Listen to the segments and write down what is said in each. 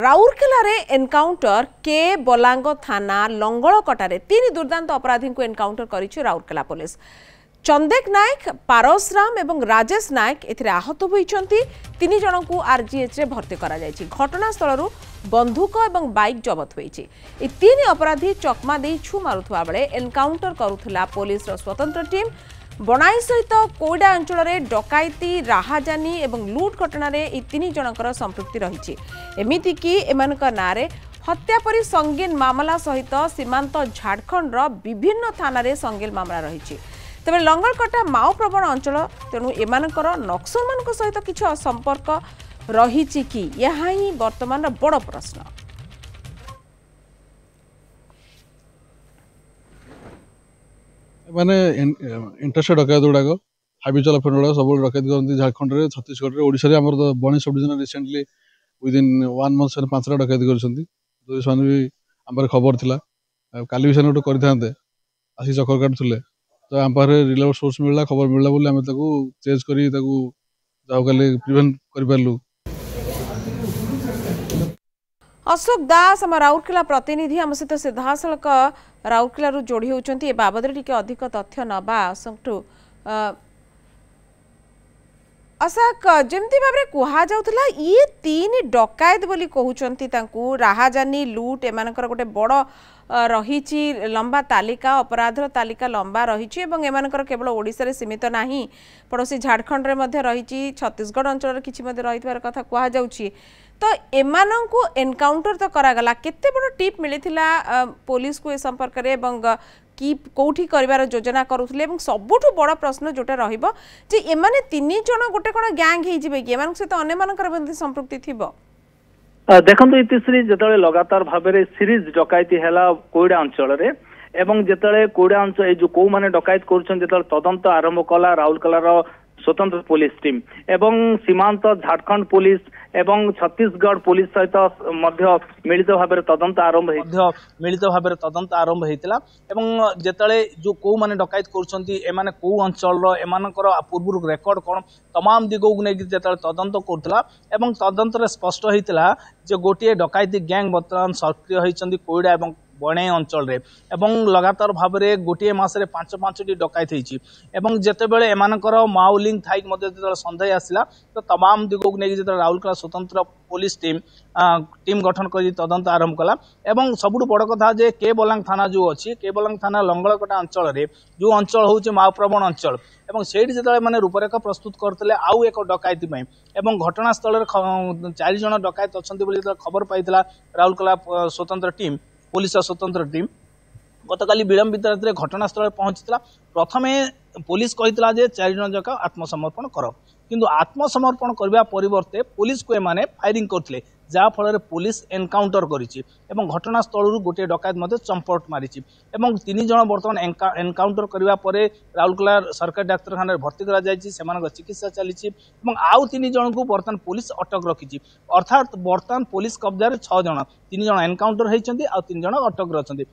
Rourkela encounter के belong थाना लंगलकटारे 3 दुर्दांत अपराधी को एनकाउंटर करिछि राउरकेला पुलिस। चंदेक नायक, पारस राम एवं राजेश नायक एथिरे आहत होइछन्ति। 3 जन को आरजीएच रे भर्ती करा जायछि। घटनास्थल बंदूक एवं बाइक जबत होइछि। ए 3 अपराधी चकमा दे छु मारुथुवा बेले एनकाउंटर करुथुला पुलिस रो स्वतंत्र टीम। बनाई सहित कोईडा अंचल में डकायती, राहाजानी एवं लुट घटना 3 जनकर संपृक्ति रही। एमितिकी एमानक नारे हत्या परी संगीन मामला सहित सीमांत झारखंड विभिन्न थाना संगीन मामला रही। तेज लंगलकटा माओ प्रवण अंचल, तेणु एमानकर नक्सल मान सहित किसी संपर्क रही कि यह ही वर्तमान बड़ प्रश्न। माने इंटरेस्टेड डकायत गुड़ाक हाबिचुअल अफेंडर गुड़ाक सब डकायत करते झारखंड में, छत्तीसगढ़ में, ओडिशा आम बणी sub division recently within 1 month से 5टा डकायत कर भी आम खबर थिला। काली भी गोटे करते आसी चक्कर काटुले तो आम पाखे रिलायबल सोर्स मिलला, खबर मिलला बोली आम चेज कर प्रिवेंट कर। अशोक दास आम राउरकेला प्रतिनिधि आम सहित सीधासलख राउरकेला जोड़ी होती। ए बाबद टिके अधिक तथ्य नबा अशोक। अशोक जमती भाव में कह जाऊला ये 3 डकायत बोली कहउचंती, तांकू राहाजानी, लुट एमानकर गोटे बड़ रही लंबा तालिका, अपराधर तालिका लंबा रही। एमानकर केवल ओडिशा रे सीमित नाही, पड़ोसी झारखंड रे मध्य रही, छत्तीसगढ़ अंचल किछि मध्य रही कथा कह जाउछि। तो एमानंकु एनकाउंटर तो करागला, केते बड़ टिप मिलिथिला पुलिस को ए संपर्क रे एवं कि कोठी करिवार योजना करूथले। एवं सबुठु बड़ प्रश्न जोटा रहिबो जे एमाने 3 जन गोटे कोन गैंग हे जिवे कि एमान सहित अन्य मानकर बंदी संपृक्ति थिबो। देखंतु इतिश्री जतले लगातार भाबरे सीरीज डकायती हैला कोईडा अंचल रे, एवं जतले कोईडा अंचल जो को माने डकायत करछन जतले तदंत आरंभ कला राउरकेला स्वतंत्र पुलिस टीम एवं सीमांत झारखंड पुलिस एवं छत्तीसगढ़ पुलिस सहित मिलित भाव तदंत आरंभ होता। एवं जेतले जो को माने डकायत करछंती एमाने को अंचल एमानकर पूर्व रेकर्ड कौन तमाम दिगो को नेकी जेतले तदंत करथला। एवं तदंत रे स्पष्ट होइतला जे गोटे डकायती गैंग वर्तमान सक्रिय होइछंती कोईडा एवं बणे अंचल रे, एवं लगातार भाव में गोटे मसरे 5-5टी डकायत होइछि। एवं जेतेबेले एमानकर माओलिंग थाइक मध्य जेतले संदेह आसिला तो तमाम दिगो को नेकी जेतले राउरकेला स्वतंत्र पुलिस टीम गठन कर तदंत आरंभ कला। एवं सबुठ बड़ कथा जे के बलांग थाना जो अच्छी, के बलांग थाना लंगलकटा अंचल रे जो अंचल होचे माओ प्रवण अंचल, एवं सेठी जेतले माने रूपरेखा प्रस्तुत करतले आउ एक डकायती पई। एवं घटनास्थल रे 4 जन डकायत अछंती बोली खबर पाइतला राउरकेला स्वतंत्र टीम, पुलिस स्वतंत्र टीम गतकाली विलंबित रात्रि घटनास्थल पहुंचीला। प्रथमे पुलिस कहितला जे 4 जन जका आत्मसमर्पण कर, किंतु आत्मसमर्पण करबा परिवर्ते पुलिस को एमाने फायरिंग करथिले, जा फल पुलिस एनकाउंटर करिछि। एवं घटनास्थल गोटे डकायत मध्य चंपट मारिछि। एवं 3 जन वर्तमान एनकाउंटर करबा परे राउरकेला सरकारी डाक्तरखाना भर्ती करा जायछि, सेमानक चिकित्सा चलिछि। एवं आउ 3 जन को वर्तमान पुलिस अटक रखिछि। अर्थात वर्तमान पुलिस कब्जा रे 6 जन, 3 जन एनकाउंटर होइछन्ति आ 3 जन अटक रछन्ति।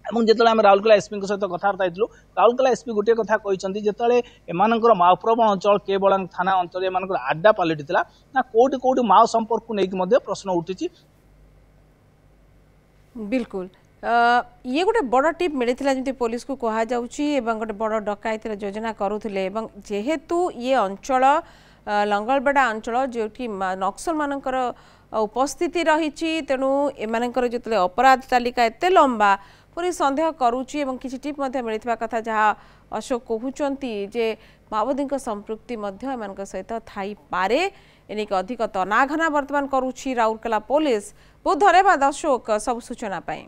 एवं जिते आम राउरकेला एसपी सहित कथबार्ता होइतलु, राउरकेला एसपी गोटे कथा कहिसंती जेतले एमानकर माओ प्रवण अंचल के बलांग थाना अंचल एमानकर आड्डा पलटिथिला ना कोठी कोठी माओ संपर्क को नेकी मध्ये प्रश्न उठिछि। बिल्कुल ये गोटे बड़ टिप मिलिथिला जंती पुलिस को कहा जाउछि एवं गोटे बड़ डकायतिर योजना करूथिले। एवं जेहेतु ये अंचल लंगलबेड़ा अंचल जोठी नक्सल मानकर उपस्थिति रही, तेणु एमानकर जेतले अपराध तालिका एते लंबा पूरी संदेह करुच्ची। एवं किसी टिप मिलता कथा जहाँ अशोक कहते जे माओवादी संपृक्ति सहित थाई पारे। एनिक अधिक तनाघना वर्तमान करुच्ची राउरकेला पुलिस। बहुत धन्यवाद अशोक सब सूचना पाई।